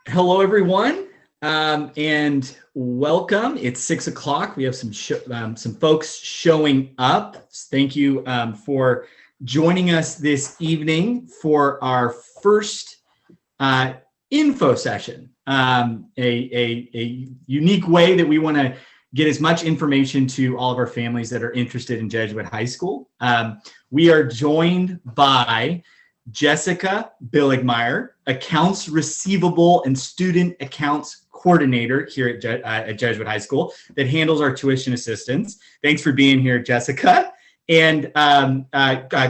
Hello, everyone, and welcome. It's 6 o'clock. We have some folks showing up. Thank you for joining us this evening for our first info session. A unique way that we want to get as much information to all of our families that are interested in Jesuit High School. We are joined by Jessica Billigmeyer, Accounts Receivable and Student Accounts Coordinator here at Jesuit High School that handles our tuition assistance. Thanks for being here, Jessica. And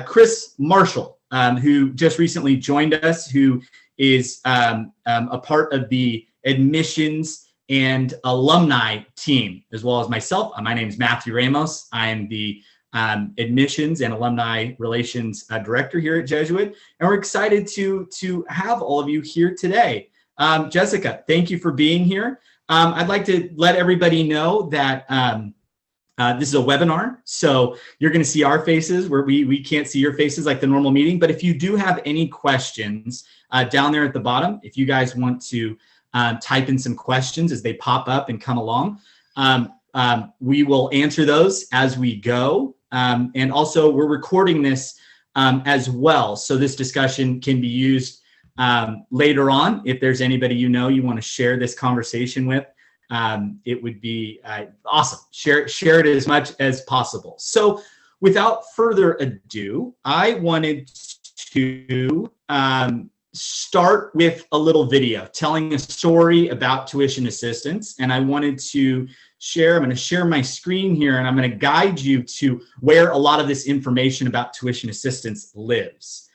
Chris Marshall, who just recently joined us, who is a part of the admissions and alumni team, as well as myself. My name is Matthew Ramos. I am the admissions and alumni relations director here at Jesuit, and we're excited to have all of you here today. Jessica, thank you for being here. I'd like to let everybody know that this is a webinar, so you're going to see our faces where we can't see your faces like the normal meeting. But if you do have any questions down there at the bottom, if you guys want to type in some questions as they pop up and come along, we will answer those as we go. And also, we're recording this as well, so this discussion can be used later on. If there's anybody you want to share this conversation with, it would be awesome. Share it as much as possible. So without further ado, I wanted to start with a little video telling a story about tuition assistance, and I wanted to I'm going to share my screen here, and I'm going to guide you to where a lot of this information about tuition assistance lives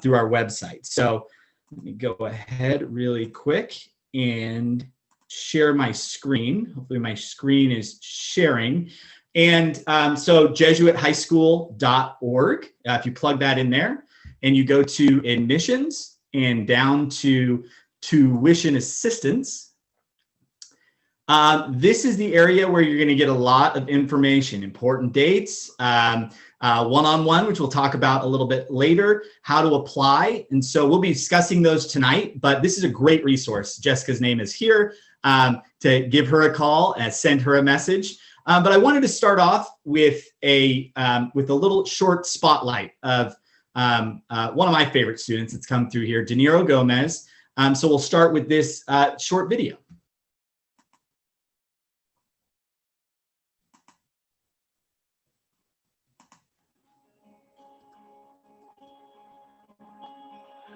through our website. So let me go ahead really quick and share my screen. Hopefully my screen is sharing. And so jesuithighschool.org, if you plug that in there and you go to admissions and down to tuition assistance, this is the area where you're going to get a lot of information, important dates, one-on-one, which we'll talk about a little bit later, how to apply. And so we'll be discussing those tonight, but this is a great resource. Jessica's name is here to give her a call and send her a message. But I wanted to start off with a little short spotlight of one of my favorite students that's come through here, Niro Gomez. So we'll start with this short video.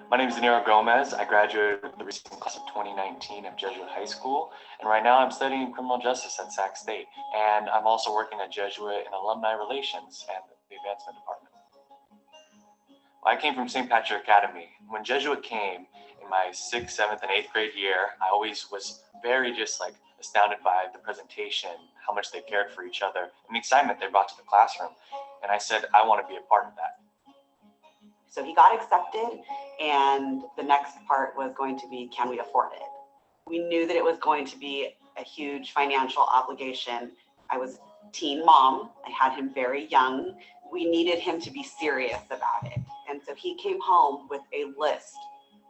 My name is Anira Gomez. I graduated with the recent class of 2019 of Jesuit High School, and right now I'm studying criminal justice at Sac State. And I'm also working at Jesuit in alumni relations and the advancement department. I came from St. Patrick Academy. When Jesuit came in my 6th, 7th, and 8th grade year, I always was very astounded by the presentation, how much they cared for each other, and the excitement they brought to the classroom. And I said, I want to be a part of that. So he got accepted, and the next part was going to be, can we afford it? We knew that it was going to be a huge financial obligation. I was teen mom. I had him very young. We needed him to be serious about it. And so he came home with a list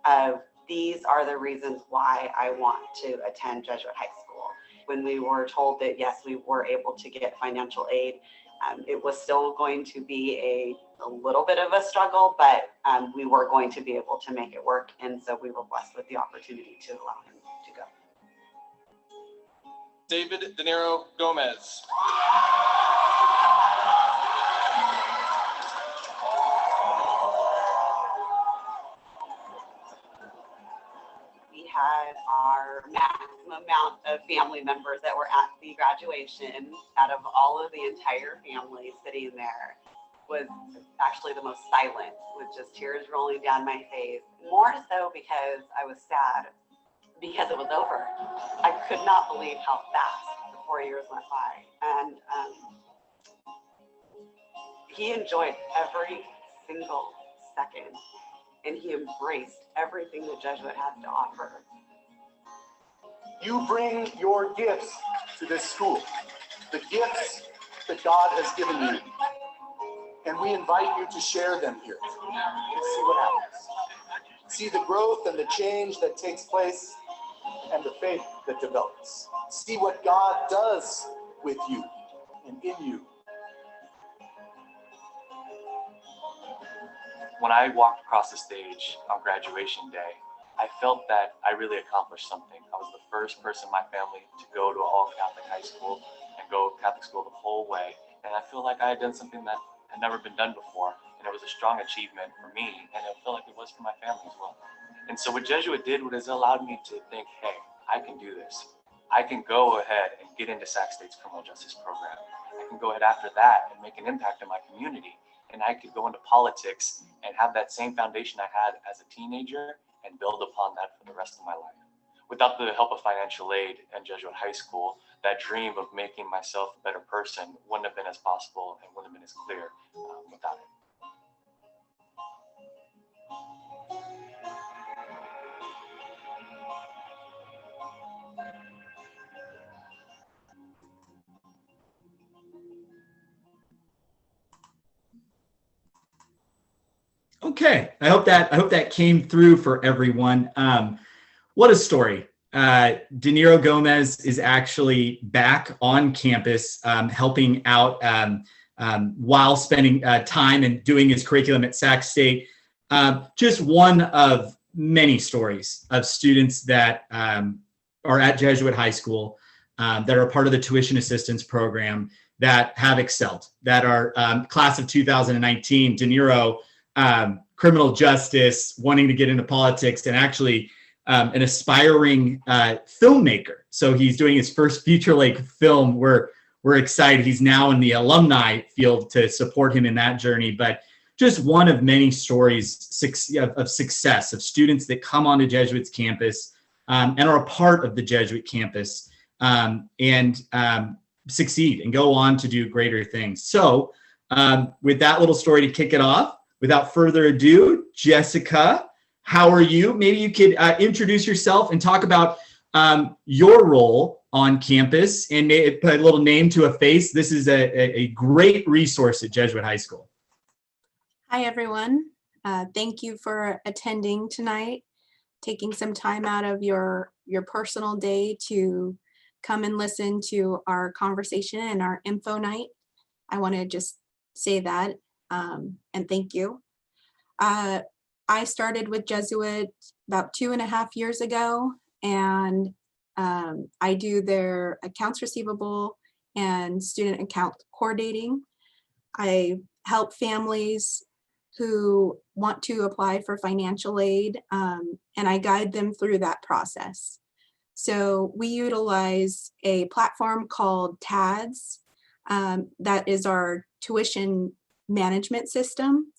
of, these are the reasons why I want to attend Jesuit High School. When we were told that, yes, we were able to get financial aid, it was still going to be a little bit of a struggle, but we were going to be able to make it work. And so we were blessed with the opportunity to allow him to go. David Niro Gomez. We had our maximum amount of family members that were at the graduation. Out of all of the entire family sitting there, was actually the most silent, with just tears rolling down my face. More so because I was sad because it was over. I could not believe how fast the 4 years went by. And he enjoyed every single second, and he embraced everything that Jesuit has to offer. You bring your gifts to this school, the gifts that God has given you. And we invite you to share them here and see what happens. See the growth and the change that takes place and the faith that develops. See what God does with you and in you. When I walked across the stage on graduation day, I felt that I really accomplished something. I was the first person in my family to go to all Catholic high school and go Catholic school the whole way. And I feel like I had done something that had never been done before. And it was a strong achievement for me, and I feel like it was for my family as well. And so what Jesuit did was it allowed me to think, hey, I can do this. I can go ahead and get into Sac State's criminal justice program. I can go ahead after that and make an impact in my community. And I could go into politics and have that same foundation I had as a teenager and build upon that for the rest of my life. Without the help of financial aid and Jesuit high school, that dream of making myself a better person wouldn't have been as possible and wouldn't have been as clear without it. Okay, I hope that came through for everyone. What a story. Niro Gomez is actually back on campus helping out while spending time and doing his curriculum at Sac State. Just one of many stories of students that are at Jesuit High School that are part of the tuition assistance program that have excelled, that are class of 2019, Niro, criminal justice, wanting to get into politics, and actually an aspiring filmmaker. So he's doing his first feature-length film. We're excited. He's now in the alumni field to support him in that journey. But just one of many stories of success of students that come onto Jesuit's campus and are a part of the Jesuit campus and succeed and go on to do greater things. So with that little story to kick it off, without further ado, Jessica, how are you? Maybe you could introduce yourself and talk about your role on campus and put a little name to a face. This is a great resource at Jesuit High School. Hi, everyone. Thank you for attending tonight, taking some time out of your personal day to come and listen to our conversation and our info night. I want to just say that and thank you. I started with Jesuit about 2.5 years ago, and I do their accounts receivable and student account coordinating. I help families who want to apply for financial aid, and I guide them through that process. So we utilize a platform called TADS, that is our tuition management system,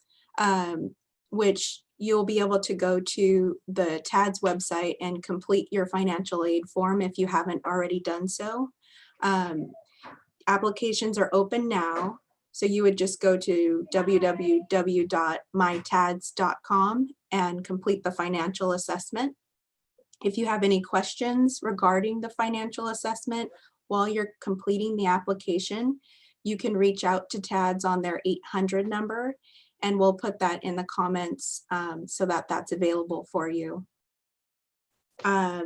which you'll be able to go to the TADS website and complete your financial aid form if you haven't already done so. Applications are open now, so you would just go to www.mytads.com and complete the financial assessment. If you have any questions regarding the financial assessment while you're completing the application, you can reach out to TADS on their 800 number, and we'll put that in the comments so that that's available for you. Our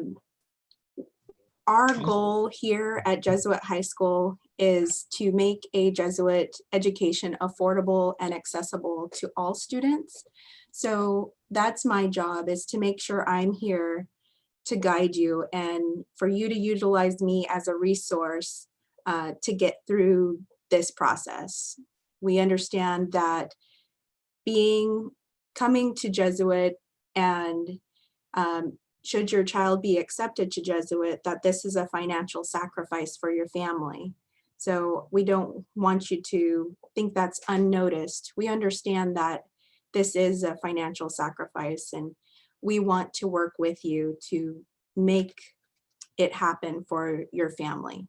goal here at Jesuit High School is to make a Jesuit education affordable and accessible to all students. So that's my job, is to make sure I'm here to guide you and for you to utilize me as a resource to get through this process. We understand that coming to Jesuit and should your child be accepted to Jesuit, that this is a financial sacrifice for your family. So we don't want you to think that's unnoticed. We understand that this is a financial sacrifice, and we want to work with you to make it happen for your family.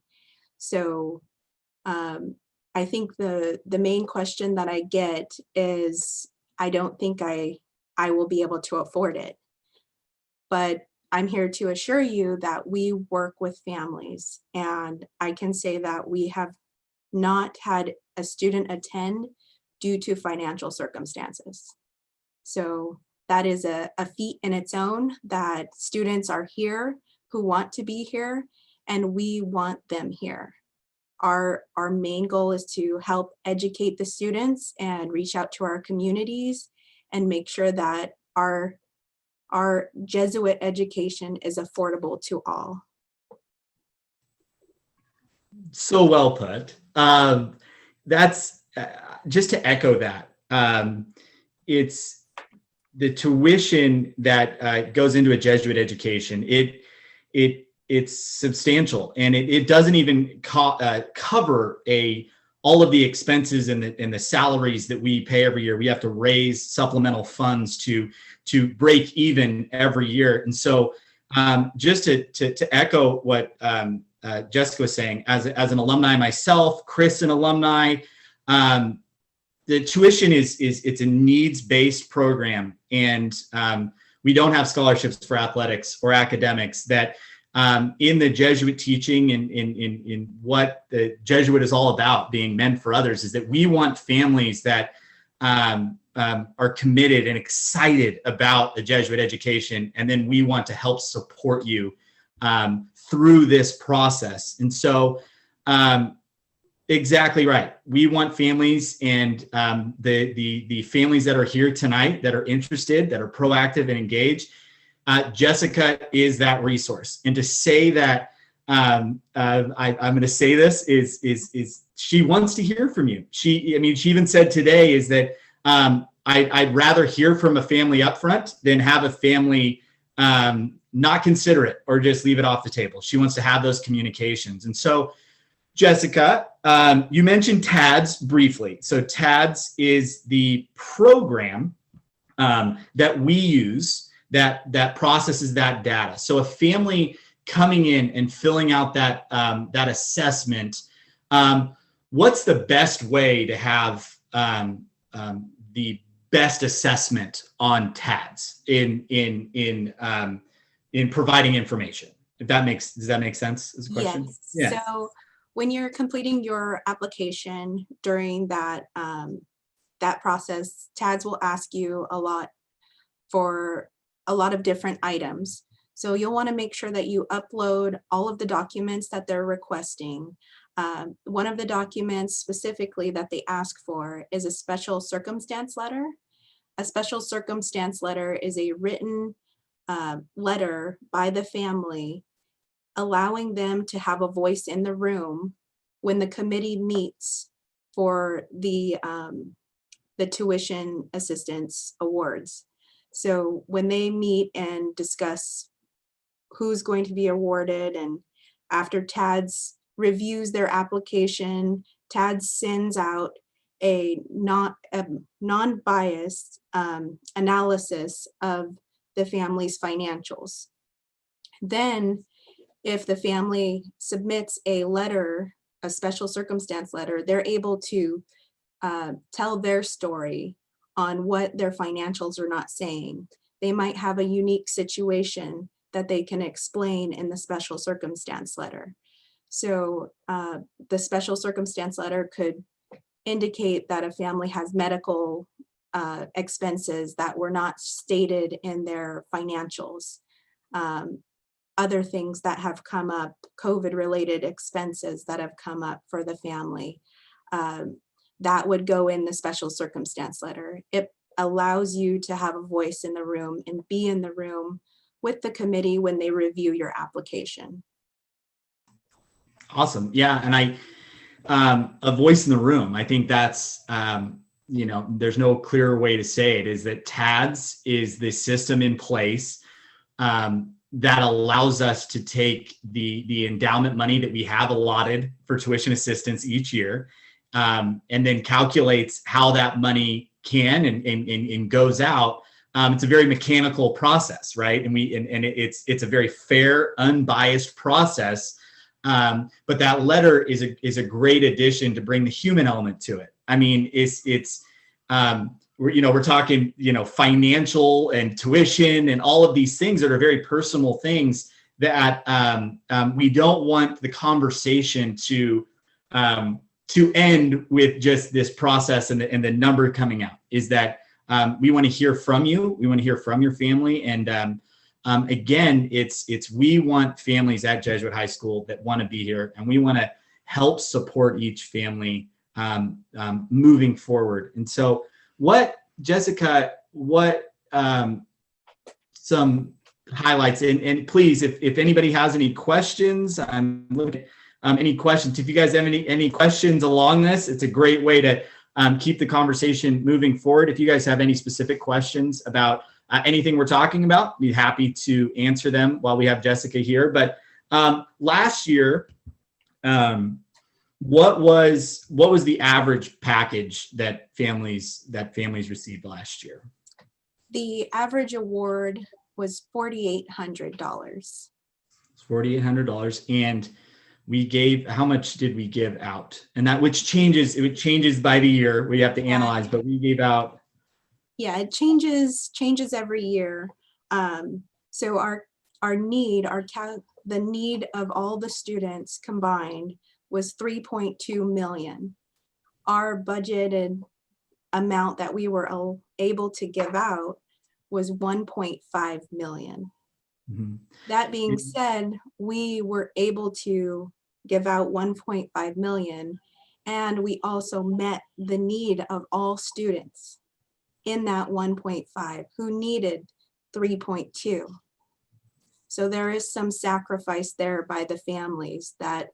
So I think the main question that I get is, I don't think I will be able to afford it. But I'm here to assure you that we work with families, and I can say that we have not had a student attend due to financial circumstances. So that is a feat in its own, that students are here who want to be here, and we want them here. Our main goal is to help educate the students and reach out to our communities and make sure that our Jesuit education is affordable to all. So well put. That's just to echo that. It's the tuition that goes into a Jesuit education. It's substantial, and it doesn't even cover all of the expenses and the salaries that we pay every year. We have to raise supplemental funds to break even every year. And so just to echo what Jessica was saying, as an alumni myself, Chris an alumni, the tuition it's a needs-based program, and we don't have scholarships for athletics or academics. That in the Jesuit teaching and in what the Jesuit is all about, being meant for others, is that we want families that are committed and excited about the Jesuit education, and then we want to help support you through this process. And so exactly right. We want families, and the families that are here tonight that are interested, that are proactive and engaged, Jessica is that resource. And to say that, I'm going to say this is she wants to hear from you. She even said today is that I'd rather hear from a family up front than have a family not consider it or just leave it off the table. She wants to have those communications. And so, Jessica, you mentioned TADS briefly. So TADS is the program that we use that processes that data. So a family coming in and filling out that assessment, what's the best way to have the best assessment on TADS in providing information? Does that make sense as a question? Yes. Yeah. So when you're completing your application during that process, TADS will ask you a lot of different items. So you'll want to make sure that you upload all of the documents that they're requesting. One of the documents specifically that they ask for is a special circumstance letter. A special circumstance letter is a written letter by the family allowing them to have a voice in the room when the committee meets for the tuition assistance awards. So when they meet and discuss who's going to be awarded, and after TADS reviews their application, TADS sends out a non-biased analysis of the family's financials. Then if the family submits a letter, a special circumstance letter, they're able to tell their story on what their financials are not saying. They might have a unique situation that they can explain in the special circumstance letter. So the special circumstance letter could indicate that a family has medical expenses that were not stated in their financials. Other things that have come up, COVID-related expenses that have come up for the family, that would go in the special circumstance letter. It allows you to have a voice in the room and be in the room with the committee when they review your application. Awesome. Yeah. And a voice in the room, I think that's, there's no clearer way to say it, is that TADS is the system in place that allows us to take the endowment money that we have allotted for tuition assistance each year, and then calculates how that money can and goes out. It's a very mechanical process, right? And it's a very fair, unbiased process. But that letter is a great addition to bring the human element to it. I mean, we're talking, financial and tuition and all of these things that are very personal things that we don't want the conversation to end with just this process and the number coming out. Is that we want to hear from you. We want to hear from your family, and again, we want families at Jesuit High School that want to be here, and we want to help support each family moving forward. And so Jessica, some highlights, and please, if anybody has any questions, I'm looking at any questions. If you guys have any questions along this, it's a great way to keep the conversation moving forward. If you guys have any specific questions about anything we're talking about, be happy to answer them while we have Jessica here. But last year, what was the average package that families received last year? The average award was $4,800. $4,800, and we gave, how much did we give out? And that, which changes, it changes by the year. We have to analyze, but we gave out. Yeah, it changes every year. So the need of all the students combined was 3.2 million. Our budgeted amount that we were able to give out was 1.5 million. Mm-hmm. That being said, we were able to give out 1.5 million, and we also met the need of all students in that 1.5 who needed 3.2. So there is some sacrifice there by the families that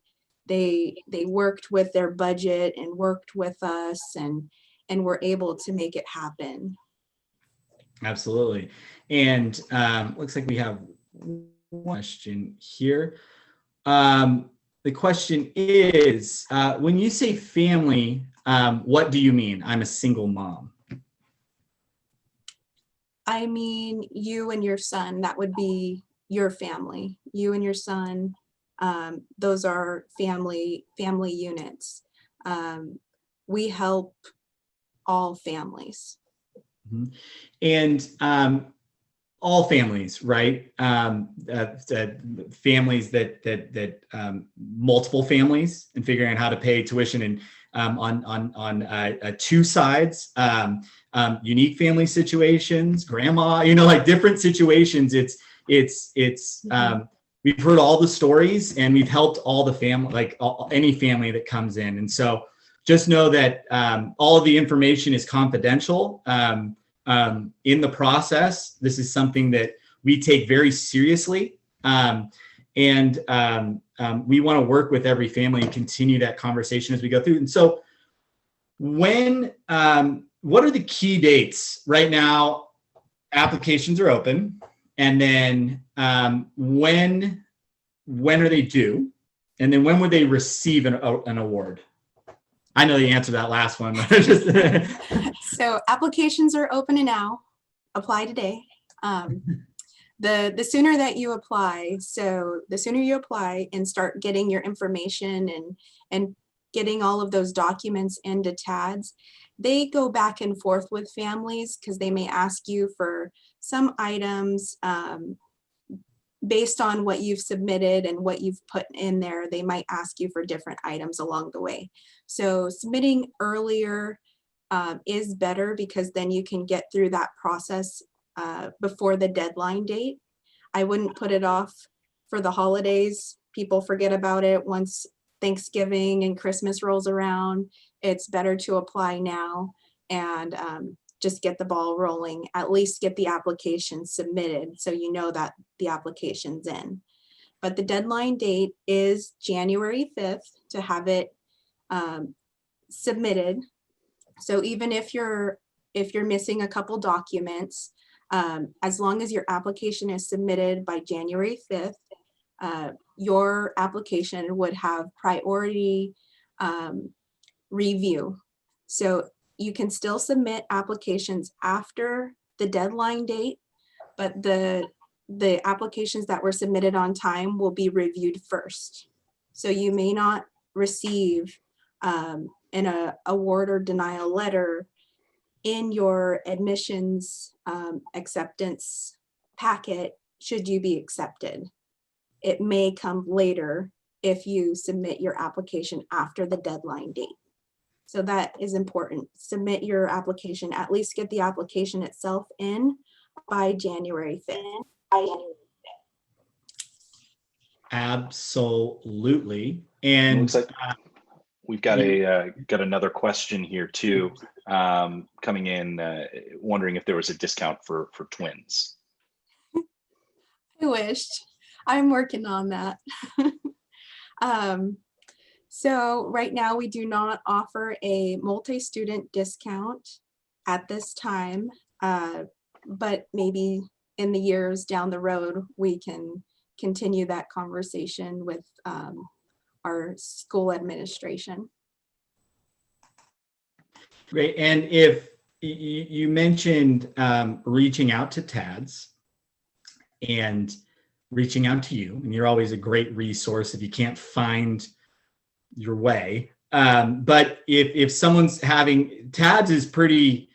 they worked with their budget and worked with us and were able to make it happen. Absolutely. And looks like we have one question here. The question is, when you say family, what do you mean? I'm a single mom. I mean, you and your son, that would be your family. You and your son, those are family units. We help all families. Mm-hmm. And all families, right? Families that multiple families, and figuring out how to pay tuition and on two sides, unique family situations, grandma, like different situations. We've heard all the stories, and we've helped all the family, any family that comes in. And so just know that all of the information is confidential. In the process, this is something that we take very seriously, and we want to work with every family and continue that conversation as we go through. And so, what are the key dates right now? Applications are open, and then when are they due? And then when would they receive an award? I know the answer to that last one. So applications are open now. Apply today. The sooner that you apply, so the sooner you apply and start getting your information and getting all of those documents into TADS, they go back and forth with families because they may ask you for some items based on what you've submitted and what you've put in there. They might ask you for different items along the way. So submitting earlier is better, because then you can get through that process before the deadline date. I wouldn't put it off for the holidays. People forget about it once Thanksgiving and Christmas rolls around. It's better to apply now and just get the ball rolling, at least get the application submitted so you know that the application's in. But the deadline date is January 5th to have it submitted. So even if you're missing a couple documents, as long as your application is submitted by January 5th, your application would have priority review. So you can still submit applications after the deadline date, but the applications that were submitted on time will be reviewed first. So you may not receive an award or denial letter in your admissions acceptance packet should you be accepted. It may come later if you submit your application after the deadline date. So that is important. Submit your application, at least get the application itself in by January 5th. Absolutely. It And looks like we've got got another question here too, coming in, wondering if there was a discount for twins. I wished. I'm working on that. So right now we do not offer a multi-student discount at this time, but maybe in the years down the road, we can continue that conversation with our school administration. great. And if you mentioned reaching out to TADS and reaching out to you, and you're always a great resource if you can't find your way. But if someone's having, TADS is pretty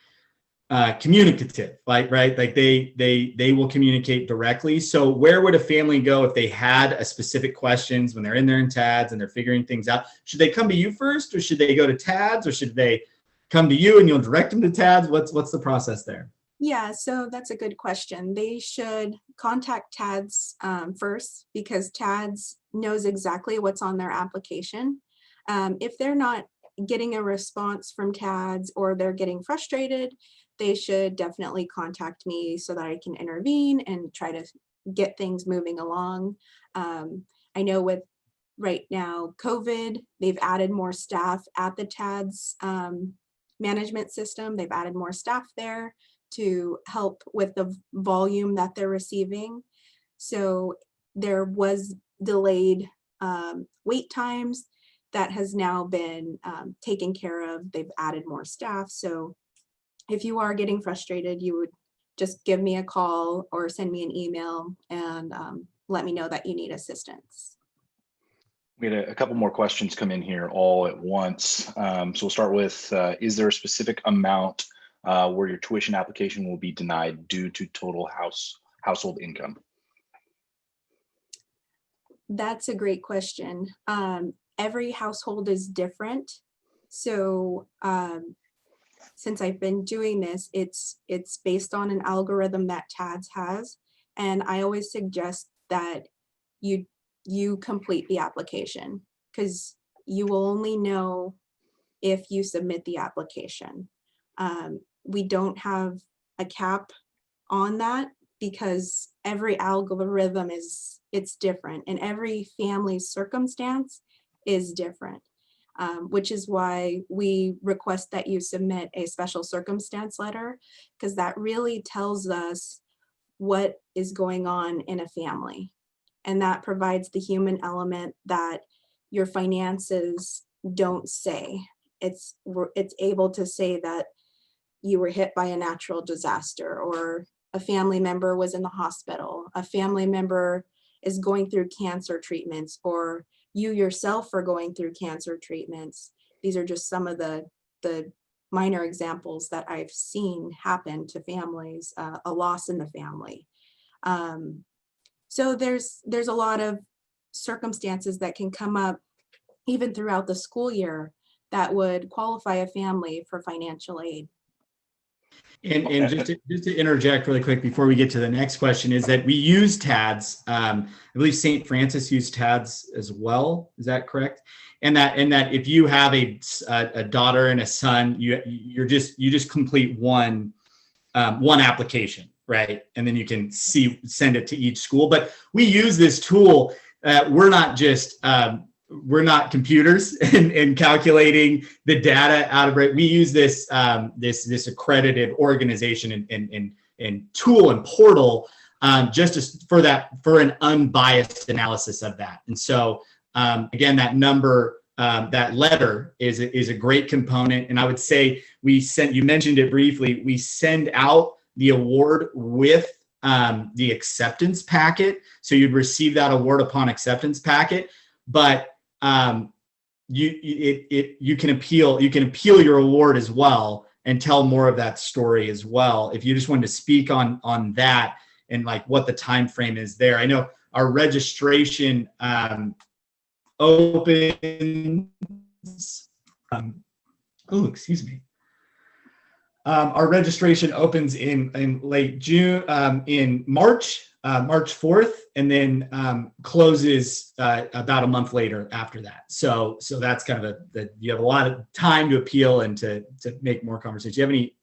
communicative, right? Like they will communicate directly. So where would a family go if they had a specific questions when they're in there in TADS and they're figuring things out? Should they come to you first, or should they go to TADS, or should they come to you and you'll direct them to TADS? What's the process there? Yeah, so that's a good question. They should contact TADS first, because TADS knows exactly what's on their application. If they're not getting a response from TADS or they're getting frustrated, they should definitely contact me so that I can intervene and try to get things moving along. I know with right now, COVID, they've added more staff at the TADS management system. They've added more staff there to help with the volume that they're receiving. So there was delayed wait times that has now been taken care of. They've added more staff. So if you are getting frustrated, you would just give me a call or send me an email and let me know that you need assistance. We had a couple more questions come in here all at once. So we'll start with, is there a specific amount where your tuition application will be denied due to total household income? That's a great question. Every household is different. So since I've been doing this, it's based on an algorithm that TADS has. And I always suggest that you complete the application, because you will only know if you submit the application. We don't have a cap on that because every algorithm it's different, and every family's circumstance is different, which is why we request that you submit a special circumstance letter, because that really tells us what is going on in a family. And that provides the human element that your finances don't say. It's able to say that you were hit by a natural disaster, or a family member was in the hospital, a family member is going through cancer treatments, or you yourself are going through cancer treatments. These are just some of the minor examples that I've seen happen to families, a loss in the family. So there's a lot of circumstances that can come up even throughout the school year that would qualify a family for financial aid. And just to interject really quick before we get to the next question, is that we use TADS. I believe St. Francis used TADS as well. Is that correct? And that if you have a daughter and a son, you just complete one application, right? And then you can send it to each school. But we use this tool. We're not computers and calculating the data out of it. We use this accredited organization and tool and portal for an unbiased analysis of that. And so again, that number, that letter is a great component. And I would say you mentioned it briefly, we send out the award with the acceptance packet. So you'd receive that award upon acceptance packet, but you can appeal your award as well and tell more of that story as well. If you just wanted to speak on that and like what the time frame is there. I know our registration opens excuse me. Our registration opens in late June, in March 4th, and then closes about a month later after that. So that's kind of you have a lot of time to appeal and to make more conversations. Do you have any?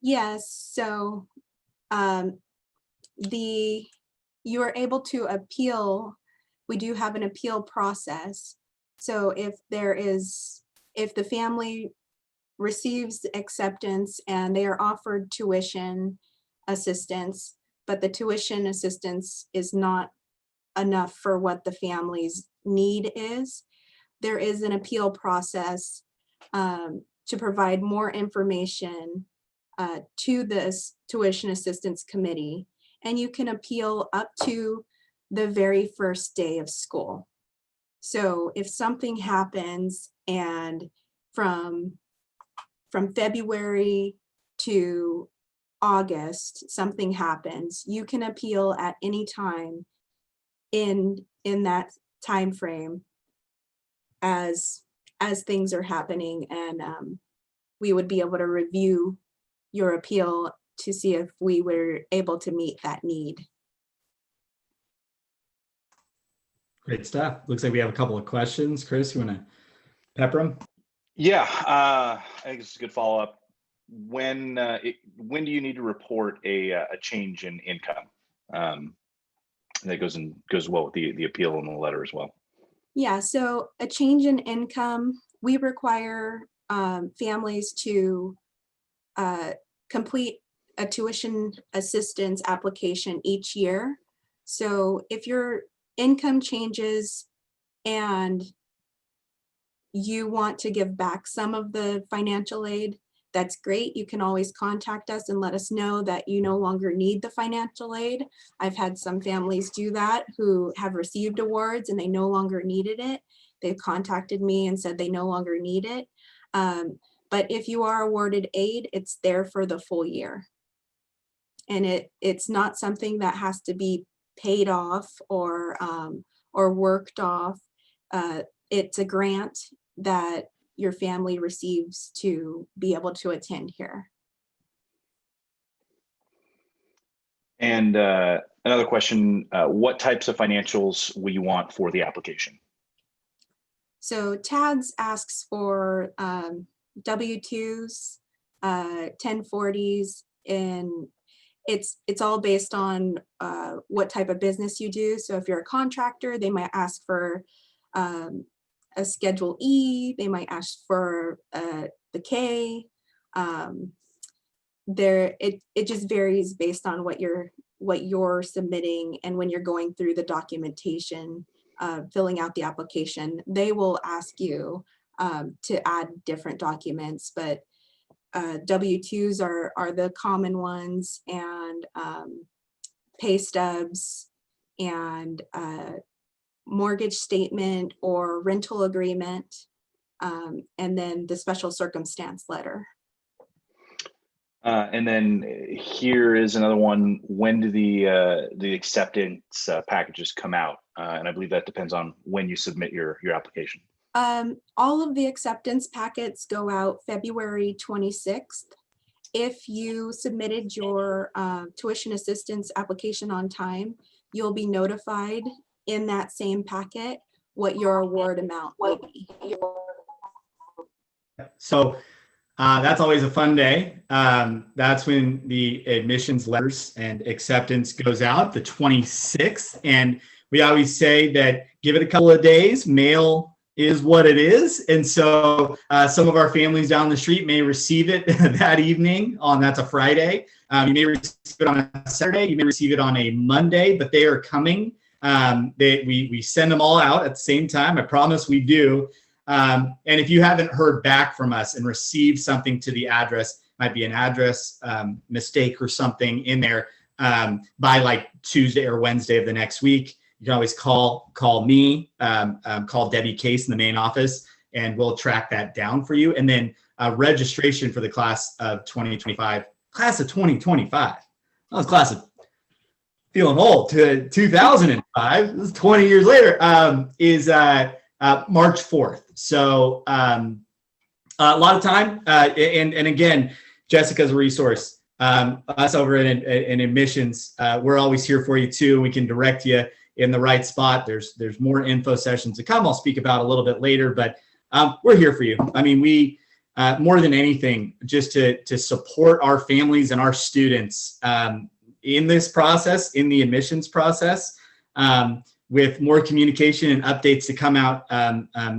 Yes, so you are able to appeal. We do have an appeal process. So if the family receives acceptance and they are offered tuition assistance, but the tuition assistance is not enough for what the family's need is, there is an appeal process to provide more information to this tuition assistance committee, and you can appeal up to the very first day of school. So if something happens and from February to August, something happens, you can appeal at any time in that time frame as things are happening, and we would be able to review your appeal to see if we were able to meet that need. Great stuff. Looks like we have a couple of questions. Chris, you want to pepper them? Yeah, I think it's a good follow-up. When do you need to report a change in income? That goes well with the appeal and the letter as well. Yeah, so a change in income, we require families to complete a tuition assistance application each year. So if your income changes and you want to give back some of the financial aid, that's great. You can always contact us and let us know that you no longer need the financial aid. I've had some families do that who have received awards and they no longer needed it. They've contacted me and said they no longer need it. But if you are awarded aid, it's there for the full year. And it's not something that has to be paid off or worked off. It's a grant that your family receives to be able to attend here. And another question, what types of financials will you want for the application? So TADS asks for W-2s, 1040s, and it's all based on what type of business you do. So if you're a contractor, they might ask for a Schedule E, they might ask for the K. It just varies based on what you're submitting, and when you're going through the documentation, filling out the application, they will ask you to add different documents, but W-2s are the common ones, and pay stubs and mortgage statement or rental agreement, and then the special circumstance letter. And then here is another one. When do the acceptance packages come out? And I believe that depends on when you submit your application. All of the acceptance packets go out February 26th. If you submitted your tuition assistance application on time, you'll be notified in that same packet what your award amount will be. So that's always a fun day. That's when the admissions letters and acceptance goes out, the 26th. And we always say that give it a couple of days, mail is what it is. And so some of our families down the street may receive it that evening that's a Friday. You may receive it on a Saturday, you may receive it on a Monday, but they are coming. We send them all out at the same time. I promise we do. And if you haven't heard back from us and received something to the address, might be an address mistake or something in there, by like Tuesday or Wednesday of the next week, you can always call me, call Debbie Case in the main office, and we'll track that down for you. And then registration for the class of 2025, class of 2025. That was class of feeling old to 2005. This is 20 years later. Is March 4th. So A lot of time, and again, Jessica's a resource. Us over in admissions, we're always here for you too. We can direct you in the right spot. There's more info sessions to come. I'll speak about a little bit later, but we're here for you. I mean, we more than anything, just to support our families and our students in this process, in the admissions process, with more communication and updates to come out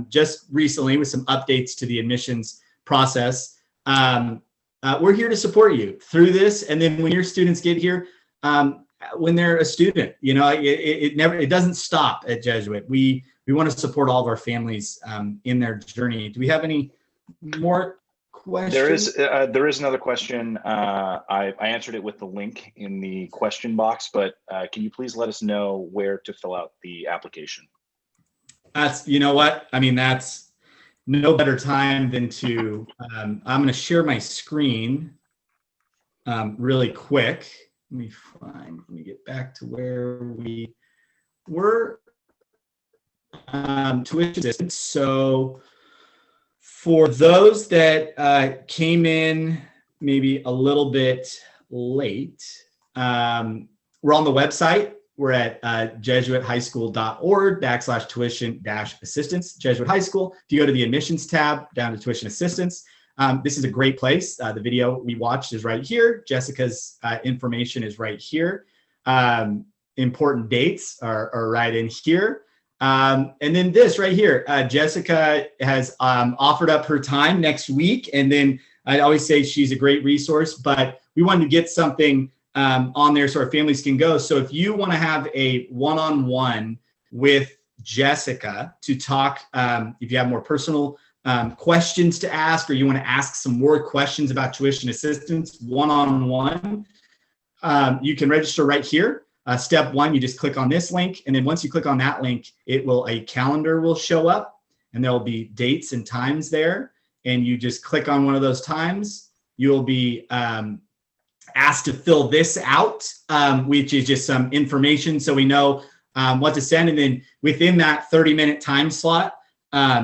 just recently with some updates to the admissions process. We're here to support you through this. And then when your students get here, when they're a student, you know, it doesn't stop at Jesuit. We want to support all of our families in their journey. Do we have any more questions? There is another question. I answered it with the link in the question box, but can you please let us know where to fill out the application? That's, you know what? I mean, that's no better time than to, I'm going to share my screen really quick. Let me get back to where we were. Tuition assistance. So for those that came in maybe a little bit late, we're on the website. We're at jesuithighschool.org/tuition-assistance, Jesuit High School. If you go to the admissions tab, down to tuition assistance, this is a great place. The video we watched is right here. Jessica's information is right here. Important dates are right in here. And then this right here, Jessica has offered up her time next week. And then I always say she's a great resource, but we wanted to get something on there so our families can go. So if you want to have a one-on-one with Jessica to talk, if you have more personal questions to ask, or you want to ask some more questions about tuition assistance one-on-one, you can register right here. Step one, you just click on this link. And then once you click on that link, a calendar will show up and there'll be dates and times there. And you just click on one of those times. You'll be asked to fill this out, which is just some information so we know what to send. And then within that 30-minute time slot,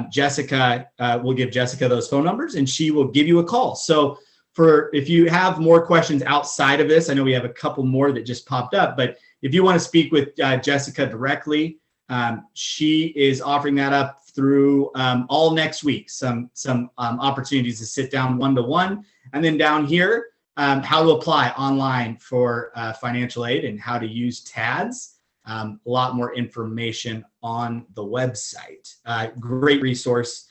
Jessica will give Jessica those phone numbers and she will give you a call. So if you have more questions outside of this, I know we have a couple more that just popped up, but if you want to speak with Jessica directly, she is offering that up through all next week, some opportunities to sit down one-to-one. And then down here, how to apply online for financial aid and how to use TADS. A lot more information on the website. Great resource.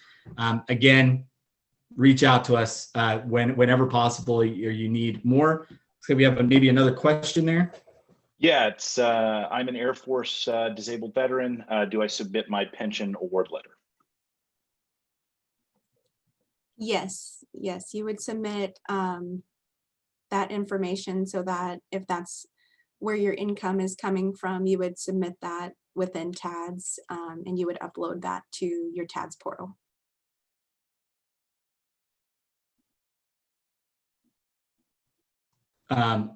Again, reach out to us whenever possible or you need more. So we have maybe another question there. Yeah, it's I'm an Air Force disabled veteran. Do I submit my pension award letter? Yes, you would submit that information so that if that's where your income is coming from, you would submit that within TADS and you would upload that to your TADS portal.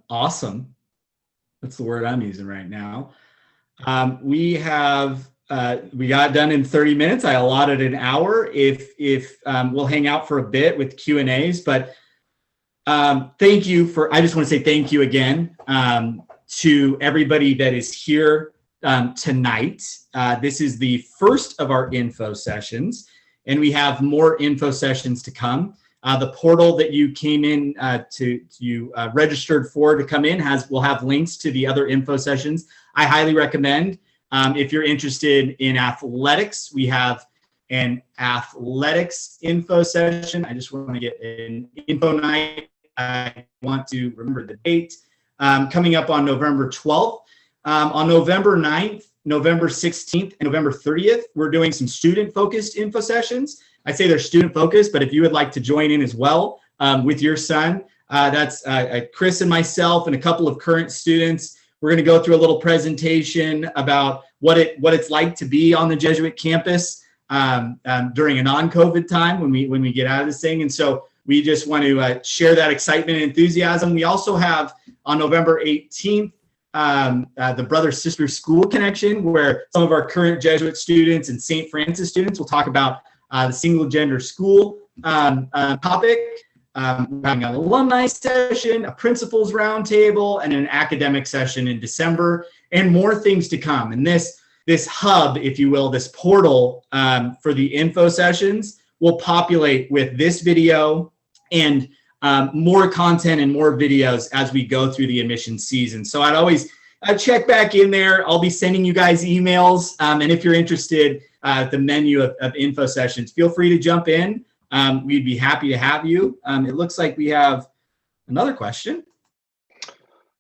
Awesome. That's the word I'm using right now. We got done in 30 minutes. I allotted an hour. If we'll hang out for a bit with Q&As, but thank you I just want to say thank you again to everybody that is here tonight. This is the first of our info sessions, and we have more info sessions to come. The portal that you came in registered for to come in will have links to the other info sessions. I highly recommend if you're interested in athletics, we have an athletics info session. I just want to get an info night. I want to remember the date coming up on November 12th. On November 9th, November 16th, and November 30th, we're doing some student-focused info sessions. I say they're student-focused, but if you would like to join in as well with your son, that's Chris and myself and a couple of current students. We're going to go through a little presentation about what it's like to be on the Jesuit campus during a non-COVID time when we get out of this thing. And so we just want to share that excitement and enthusiasm. We also have on November 18th, the Brother-Sister School Connection, where some of our current Jesuit students and St. Francis students will talk about the single gender school topic. We're having an alumni session, a principals roundtable, and an academic session in December, and more things to come. And this hub, if you will, this portal for the info sessions will populate with this video and more content and more videos as we go through the admissions season. So I'd check back in there. I'll be sending you guys emails. And if you're interested, the menu of info sessions, feel free to jump in. We'd be happy to have you. It looks like we have another question.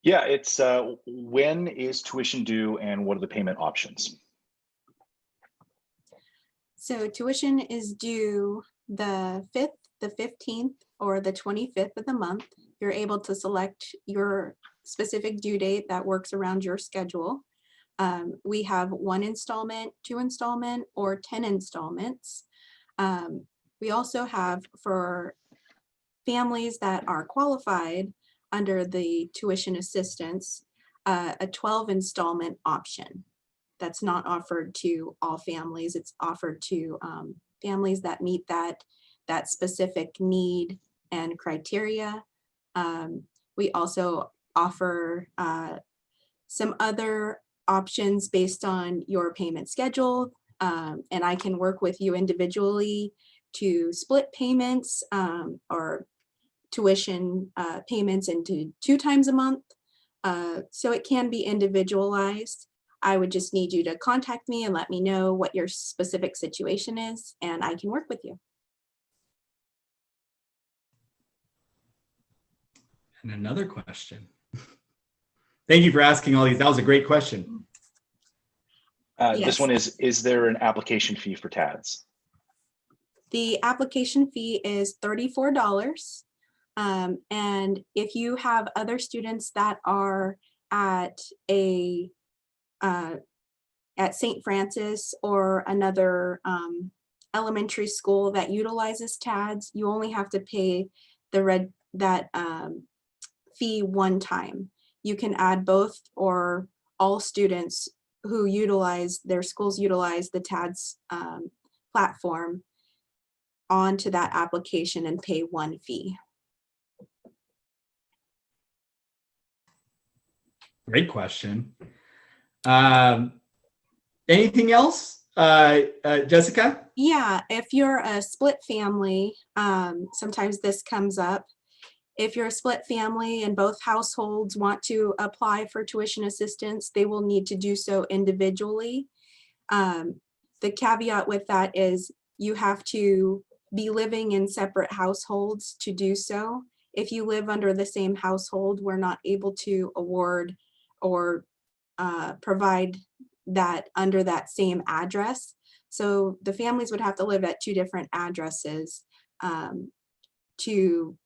Yeah, it's when is tuition due and what are the payment options? So tuition is due the 5th, the 15th, or the 25th of the month. You're able to select your specific due date that works around your schedule. We have 1 installment, 2 installment, or 10 installments. We also have, for families that are qualified under the tuition assistance, a 12 installment option. That's not offered to all families. It's offered to families that meet that specific need and criteria. We also offer some other options based on your payment schedule, and I can work with you individually to split payments or tuition payments into 2 times a month. So it can be individualized. I would just need you to contact me and let me know what your specific situation is, and I can work with you. And another question. Thank you for asking all these. That was a great question. This Yes. one is there an application fee for TADS? The application fee is $34. And if you have other students that are at St. Francis or another elementary school that utilizes TADS, you only have to pay that fee 1 time. You can add both or all students who their schools utilize the TADS platform onto that application and pay 1 fee. Great question. Anything else, Jessica? Yeah, if you're a split family, sometimes this comes up. If you're a split family and both households want to apply for tuition assistance, they will need to do so individually. The caveat with that is you have to be living in separate households to do so. If you live under the same household, we're not able to award or provide that under that same address. So the families would have to live at 2 different addresses to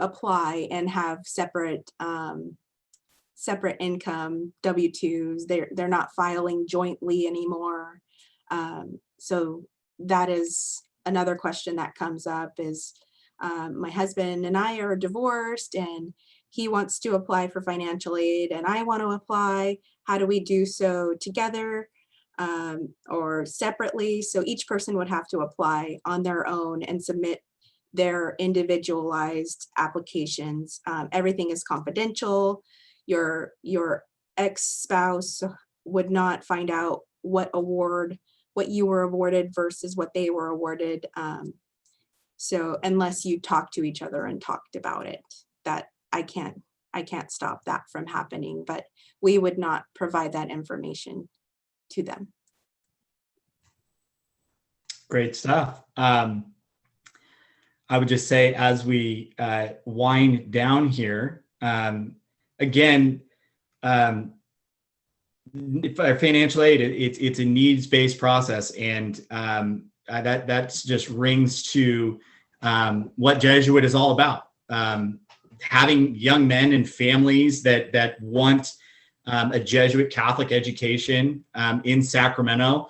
apply and have separate income W-2s. They're not filing jointly anymore. So that is another question that comes up is my husband and I are divorced and he wants to apply for financial aid and I want to apply. How do we do so together or separately? So each person would have to apply on their own and submit their individualized applications. Everything is confidential. Your ex-spouse would not find out what you were awarded versus what they were awarded. So unless you talk to each other and talked about it, that I can't stop that from happening, but we would not provide that information to them. Great stuff. I would just say as we wind down here, again, for financial aid, it's a needs-based process, and that's just rings to what Jesuit is all about. Having young men and families that want a Jesuit Catholic education in Sacramento,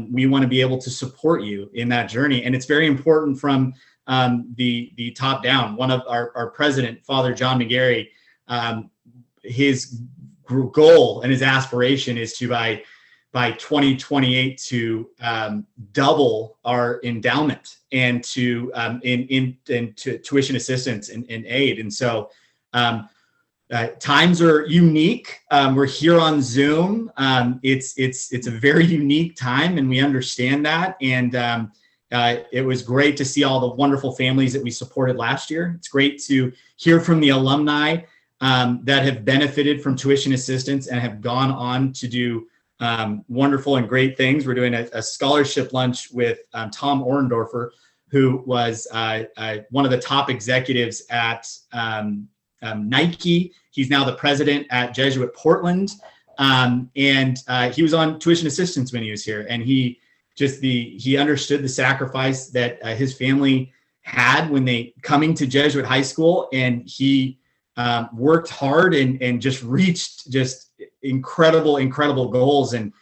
we want to be able to support you in that journey, and it's very important from the top down. One of our president, Father John McGarry, his goal and his aspiration is to, by by 2028 to double our endowment and to into tuition assistance and aid. And so times are unique. We're here on Zoom. It's a very unique time, and we understand that. And it was great to see all the wonderful families that we supported last year. It's great to hear from the alumni that have benefited from tuition assistance and have gone on to do wonderful and great things. We're doing a scholarship lunch with Tom Orendorfer, who was one of the top executives at Nike. He's now the president at Jesuit Portland. And he was on tuition assistance when he was here. And he understood the sacrifice that his family had when they coming to Jesuit high school. And he worked hard and just reached incredible goals. And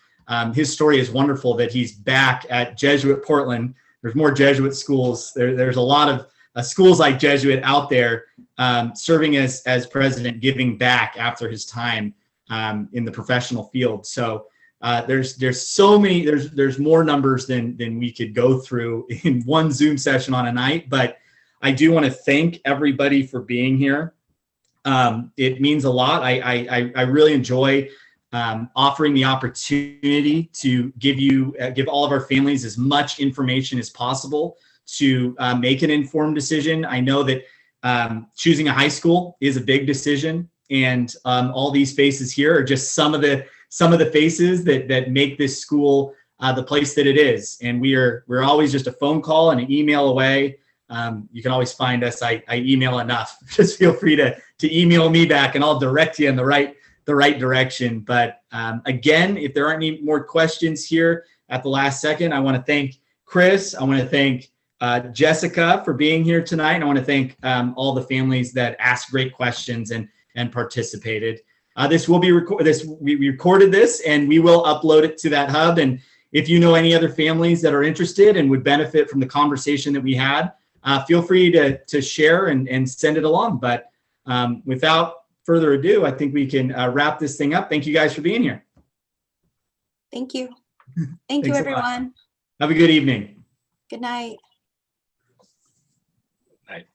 his story is wonderful that he's back at Jesuit Portland. There's more Jesuit schools. There's a lot of schools like Jesuit out there serving as president, giving back after his time in the professional field. So there's so many, there's more numbers than we could go through in one Zoom session on a night. But I do want to thank everybody for being here. It means a lot. I really enjoy offering the opportunity to give all of our families as much information as possible to make an informed decision. I know that choosing a high school is a big decision, and all these faces here are just some of the faces that make this school the place that it is. And we're always just a phone call and an email away. You can always find us. I email enough. Just feel free to email me back, and I'll direct you in the right direction. But again, if there aren't any more questions here at the last second, I want to thank Chris. I want to thank Jessica for being here tonight. And I want to thank all the families that asked great questions and participated. This will be we recorded this, and we will upload it to that hub. And if you know any other families that are interested and would benefit from the conversation that we had, feel free to share and send it along. But without further ado, I think we can wrap this thing up. Thank you guys for being here. Thank you. Thank you, everyone. Have a good evening. Good night.